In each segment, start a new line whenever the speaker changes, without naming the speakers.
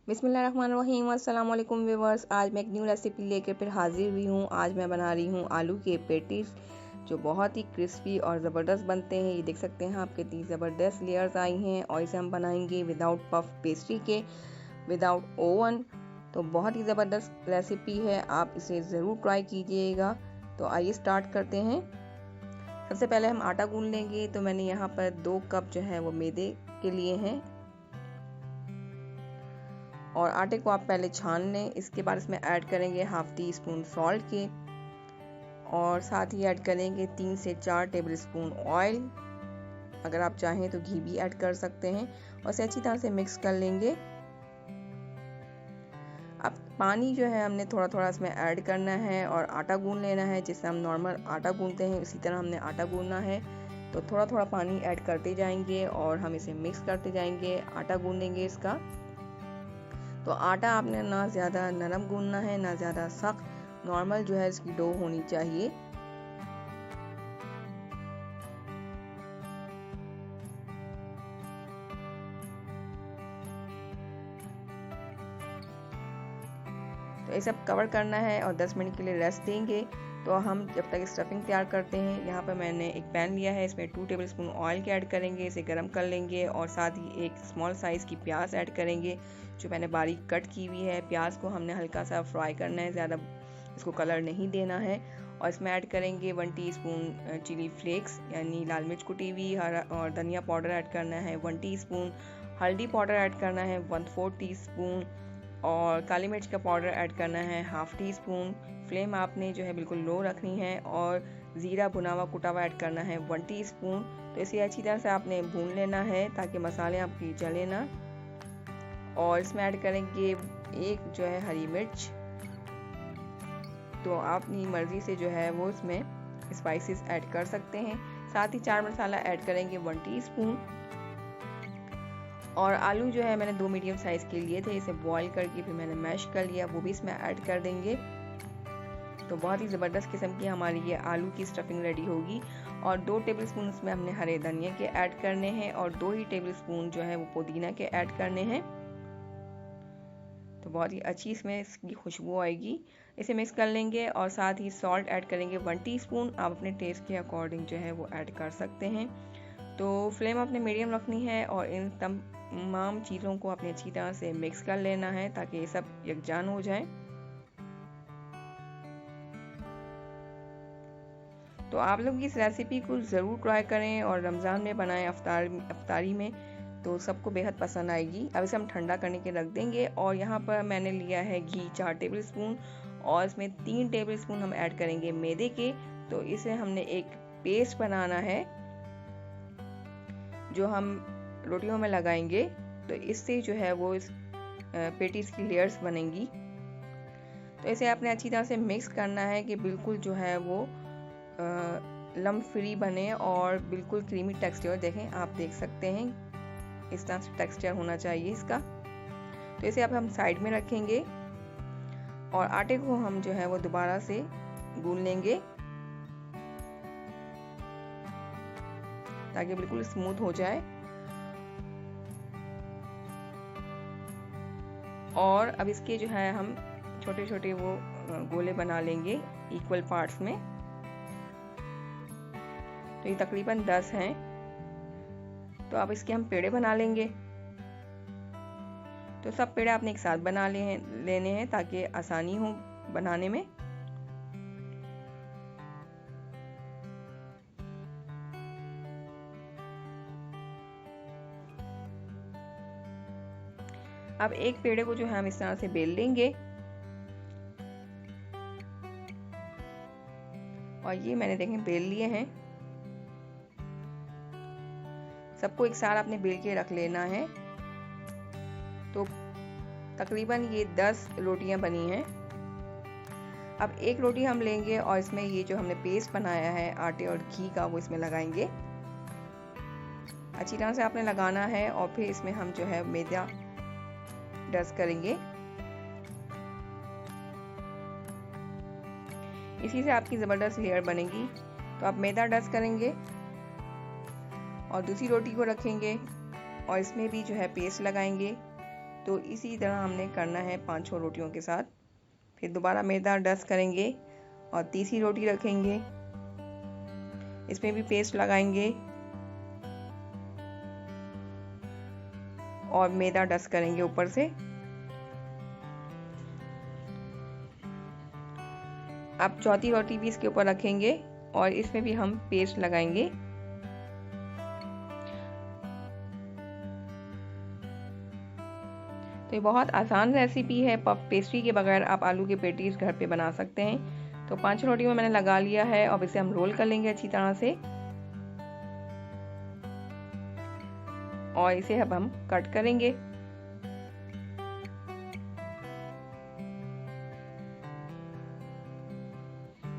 बिस्मिल्लाहिर्रहमानिर्रहीम। अस्सलाम वालेकुम व्यूअर्स। आज मैं एक न्यू रेसिपी लेकर फिर हाजिर हुई हूँ। आज मैं बना रही हूँ आलू के पेटीज, जो बहुत ही क्रिस्पी और ज़बरदस्त बनते हैं। ये देख सकते हैं आप कितनी ज़बरदस्त लेयर्स आई हैं। और इसे हम बनाएंगे विदाउट पफ पेस्ट्री के, विदाउट ओवन। तो बहुत ही ज़बरदस्त रेसिपी है, आप इसे ज़रूर ट्राई कीजिएगा। तो आइए स्टार्ट करते हैं। सबसे पहले हम आटा गूंद लेंगे। तो मैंने यहाँ पर 2 कप जो है वो मैदे के लिए हैं, और आटे को आप पहले छान लें। इसके बाद इसमें ऐड करेंगे हाफ टी स्पून सॉल्ट के, और साथ ही ऐड करेंगे 3 से 4 टेबल स्पून ऑयल। अगर आप चाहें तो घी भी ऐड कर सकते हैं, और इसे अच्छी तरह से मिक्स कर लेंगे। अब पानी जो है हमने थोड़ा थोड़ा इसमें ऐड करना है, और आटा गूंद लेना है। जिससे हम नॉर्मल आटा गूंदते हैं उसी तरह हमने आटा गूंदना है। तो थोड़ा थोड़ा पानी ऐड करते जाएंगे और हम इसे मिक्स करते जाएंगे, आटा गूंदेंगे इसका। तो आटा आपने ना ज़्यादा नरम गूंदना है ना ज़्यादा सख्त, नॉर्मल जो है इसकी डो होनी चाहिए। तो ये सब कवर करना है और 10 मिनट के लिए रेस्ट देंगे। तो हम जब तक स्टफिंग तैयार करते हैं, यहाँ पर मैंने एक पैन लिया है, इसमें 2 टेबल स्पून ऑयल के ऐड करेंगे, इसे गर्म कर लेंगे। और साथ ही एक स्मॉल साइज़ की प्याज ऐड करेंगे, जो मैंने बारीक कट की हुई है। प्याज को हमने हल्का सा फ्राई करना है, ज़्यादा इसको कलर नहीं देना है। और इसमें ऐड करेंगे 1 टीस्पून चिली फ्लेक्स यानी लाल मिर्च कुटी हुई, और धनिया पाउडर ऐड करना है 1 टीस्पून, हल्दी पाउडर ऐड करना है 1/4 टीस्पून, और काली मिर्च का पाउडर ऐड करना है हाफ टी स्पून। फ्लेम आपने जो है बिल्कुल लो रखनी है। और ज़ीरा भुना हुआ कुटा हुआ ऐड करना है 1 टीस्पून। तो इसे अच्छी तरह से आपने भून लेना है ताकि मसाले आपकी जले ना। और इसमें ऐड करेंगे एक जो है हरी मिर्च। तो आप अपनी मर्ज़ी से जो है वो इसमें स्पाइसेस ऐड कर सकते हैं। साथ ही चाट मसाला ऐड करेंगे 1 टीस्पून। और आलू जो है मैंने 2 मीडियम साइज़ के लिए थे, इसे बॉईल करके फिर मैंने मैश कर लिया, वो भी इसमें ऐड कर देंगे। तो बहुत ही ज़बरदस्त किस्म की हमारी ये आलू की स्टफिंग रेडी होगी। और 2 टेबल स्पून इसमें हमने हरे धनिया के ऐड करने हैं, और 2 ही टेबल स्पून जो है वो पुदीना के ऐड करने हैं। तो बहुत ही अच्छी इसमें इसकी खुशबू आएगी। इसे मिक्स कर लेंगे, और साथ ही सॉल्ट ऐड करेंगे 1 टीस्पून। आप अपने टेस्ट के अकॉर्डिंग जो है वो ऐड कर सकते हैं। तो फ्लेम अपने मीडियम रखनी है, और इन तमाम चीज़ों को अपने अच्छी तरह से मिक्स कर लेना है ताकि ये सब यकजान हो जाए। तो आप लोग इस रेसिपी को ज़रूर ट्राई करें और रमज़ान में बनाएं, अफ्तारी में, तो सबको बेहद पसंद आएगी। अब इसे हम ठंडा करने के रख देंगे। और यहाँ पर मैंने लिया है घी 4 टेबल स्पून, और इसमें 3 टेबल स्पून हम ऐड करेंगे मैदे के। तो इसे हमने एक पेस्ट बनाना है जो हम रोटियों में लगाएंगे। तो इससे जो है वो इस पेटीज की लेयर्स बनेंगी। तो इसे आपने अच्छी तरह से मिक्स करना है कि बिल्कुल जो है वो लम्प फ्री बने और बिल्कुल क्रीमी टेक्सचर। देखें, आप देख सकते हैं इस तरह से टेक्सचर होना चाहिए इसका। तो इसे अब हम साइड में रखेंगे, और आटे को हम जो है वो दोबारा से गूंद लेंगे ताकि बिल्कुल स्मूथ हो जाए। और अब इसके जो है हम छोटे छोटे वो गोले बना लेंगे इक्वल पार्ट्स में। तो ये तकरीबन 10 हैं। तो अब इसके हम पेड़े बना लेंगे। तो सब पेड़े आपने एक साथ बना लेने हैं ताकि आसानी हो बनाने में। अब एक पेड़े को जो है हम इस तरह से बेल लेंगे, और ये मैंने देखें बेल लिए हैं। सबको एक साथ आपने बेल के रख लेना है। तो तकरीबन ये 10 रोटियां बनी हैं। अब एक रोटी हम लेंगे, और इसमें ये जो हमने पेस्ट बनाया है आटे और घी का, वो इसमें लगाएंगे। अच्छी तरह से आपने लगाना है, और फिर इसमें हम जो है मैदा डस्ट करेंगे। इसी से आपकी ज़बरदस्त लेयर बनेगी। तो आप मैदा डस्ट करेंगे, और दूसरी रोटी को रखेंगे, और इसमें भी जो है पेस्ट लगाएंगे। तो इसी तरह हमने करना है 5-6 रोटियों के साथ। फिर दोबारा मैदा डस्ट करेंगे और तीसरी रोटी रखेंगे, इसमें भी पेस्ट लगाएंगे और मैदा डस्ट करेंगे ऊपर से। अब चौथी रोटी भी इसके ऊपर रखेंगे और इसमें भी हम पेस्ट लगाएंगे। तो ये बहुत आसान रेसिपी है। पफ पेस्ट्री के बगैर आप आलू के पेटीज घर पे बना सकते हैं। तो 5 रोटी में मैंने लगा लिया है। अब इसे हम रोल कर लेंगे अच्छी तरह से और इसे अब हम कट करेंगे।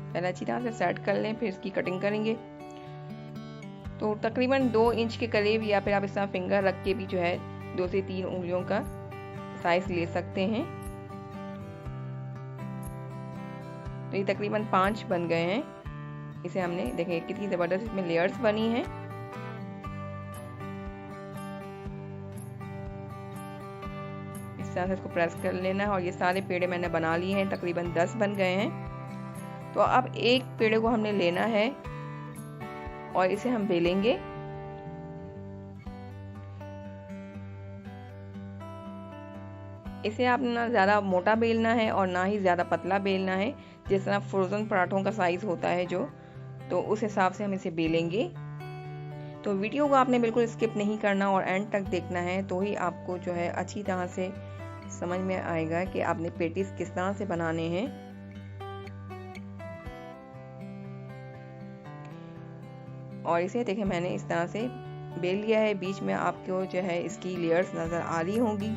पहले अच्छी तरह से सेट कर लें, फिर इसकी कटिंग करेंगे। तो तकरीबन 2 इंच के करीब, या फिर आप इस तरह फिंगर रख के भी जो है 2 से 3 उंगलियों का साइज ले सकते हैं। तो ये तकरीबन 5 बन गए हैं। इसे हमने देखें कितनी ज़बरदस्त इसमें लेयर्स बनी हैं। इस तरह से इसको प्रेस कर लेना है और ये सारे पेड़े मैंने बना लिए हैं, तकरीबन 10 बन गए हैं। तो अब एक पेड़े को हमने लेना है और इसे हम बेलेंगे। इसे आप ना ज़्यादा मोटा बेलना है और ना ही ज़्यादा पतला बेलना है। जिस तरह फ्रोज़न पराठों का साइज़ होता है जो, तो उस हिसाब से हम इसे बेलेंगे। तो वीडियो को आपने बिल्कुल स्किप नहीं करना और एंड तक देखना है, तो ही आपको जो है अच्छी तरह से समझ में आएगा कि आपने पेटीज किस तरह से बनाने हैं। और इसे देखें मैंने इस तरह से बेल लिया है। बीच में आपको जो है इसकी लेयर्स नज़र आ रही होंगी।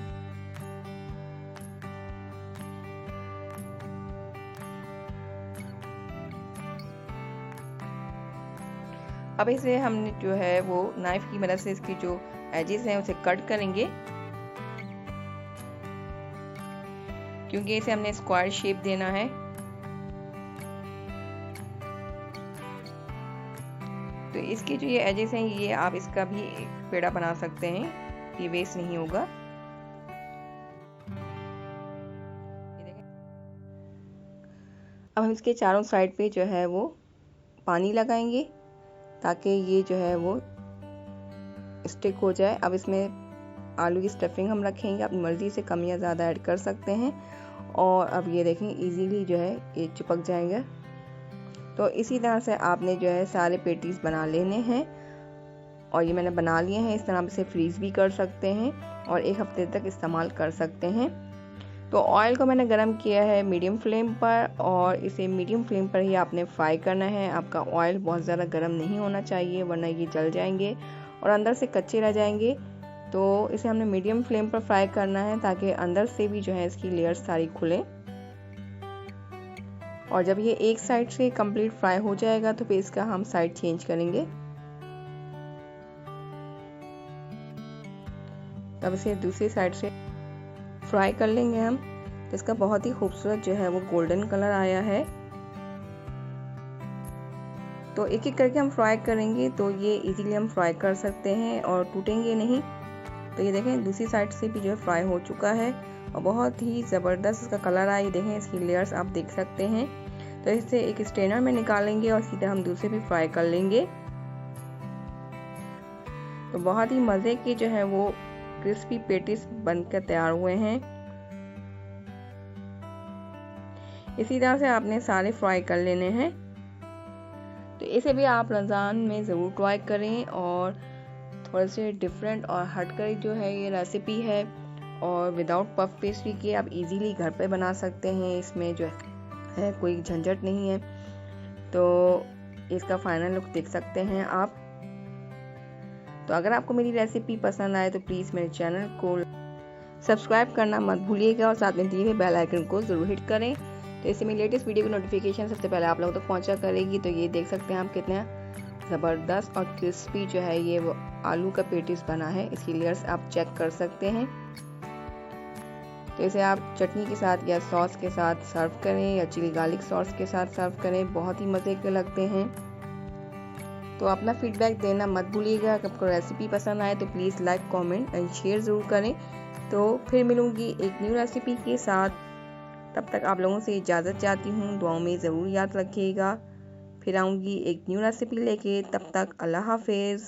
अब इसे हम जो है वो नाइफ की मदद से इसकी जो एजेस हैं उसे कट करेंगे, क्योंकि इसे हमने स्क्वायर शेप देना है। तो इसके जो ये एजेस हैं, ये आप इसका भी एक पेड़ा बना सकते हैं, ये वेस्ट नहीं होगा। अब हम इसके चारों साइड पे जो है वो पानी लगाएंगे ताकि ये जो है वो स्टिक हो जाए। अब इसमें आलू की स्टफिंग हम रखेंगे, अपनी मर्ज़ी से कम या ज़्यादा ऐड कर सकते हैं। और अब ये देखें इजीली जो है ये चिपक जाएगा। तो इसी तरह से आपने जो है सारे पेटीज बना लेने हैं और ये मैंने बना लिए हैं। इस तरह से फ्रीज़ भी कर सकते हैं और 1 हफ्ते तक इस्तेमाल कर सकते हैं। तो ऑयल को मैंने गरम किया है मीडियम फ्लेम पर और इसे मीडियम फ्लेम पर ही आपने फ्राई करना है। आपका ऑयल बहुत ज़्यादा गर्म नहीं होना चाहिए, वरना ये जल जाएंगे और अंदर से कच्चे रह जाएंगे। तो इसे हमने मीडियम फ्लेम पर फ्राई करना है ताकि अंदर से भी जो है इसकी लेयर्स सारी खुलें। और जब ये एक साइड से कंप्लीट फ्राई हो जाएगा तो फिर इसका हम साइड चेंज करेंगे। तब इसे दूसरी साइड से फ्राई कर लेंगे हम। तो इसका बहुत ही खूबसूरत जो है वो गोल्डन कलर आया है। तो एक एक करके हम फ्राई करेंगे तो ये इजीली हम फ्राई कर सकते हैं और टूटेंगे नहीं। तो ये देखें दूसरी साइड से भी जो है फ्राई हो चुका है और बहुत ही ज़बरदस्त इसका कलर आया। देखें इसकी लेयर्स आप देख सकते हैं। तो इसे एक स्ट्रेनर में निकालेंगे और सीधा हम दूसरे भी फ्राई कर लेंगे। तो बहुत ही मज़े के जो है वो क्रिस्पी पेटीज बनकर तैयार हुए हैं। इसी तरह से आपने सारे फ्राई कर लेने हैं। तो इसे भी आप रमज़ान में ज़रूर ट्राई करें और थोड़े से डिफरेंट और हटकर जो है ये रेसिपी है और विदाउट पफ पेस्ट्री के आप इजीली घर पे बना सकते हैं। इसमें जो है कोई झंझट नहीं है। तो इसका फाइनल लुक देख सकते हैं आप। तो अगर आपको मेरी रेसिपी पसंद आए तो प्लीज़ मेरे चैनल को सब्सक्राइब करना मत भूलिएगा और साथ में दिए हुए बेल आइकन को ज़रूर हिट करें। तो इससे मेरी लेटेस्ट वीडियो की नोटिफिकेशन सबसे पहले आप लोगों तक पहुंचा करेगी। तो ये देख सकते हैं आप कितना ज़बरदस्त और क्रिस्पी जो है ये वो आलू का पेटीज बना है। इसकी लेयर्स आप चेक कर सकते हैं। तो इसे आप चटनी के साथ या सॉस के साथ सर्व करें या चिली गार्लिक सॉस के साथ सर्व करें, बहुत ही मज़े के लगते हैं। तो अपना फीडबैक देना मत भूलिएगा। अगर आपको रेसिपी पसंद आए तो please like, comment and share ज़रूर करें। तो फिर मिलूँगी एक न्यू रेसिपी के साथ। तब तक आप लोगों से इजाज़त चाहती हूँ। दुआओं में ज़रूर याद रखिएगा। फिर आऊँगी एक न्यू रेसिपी लेके। तब तक अल्लाह हाफिज़।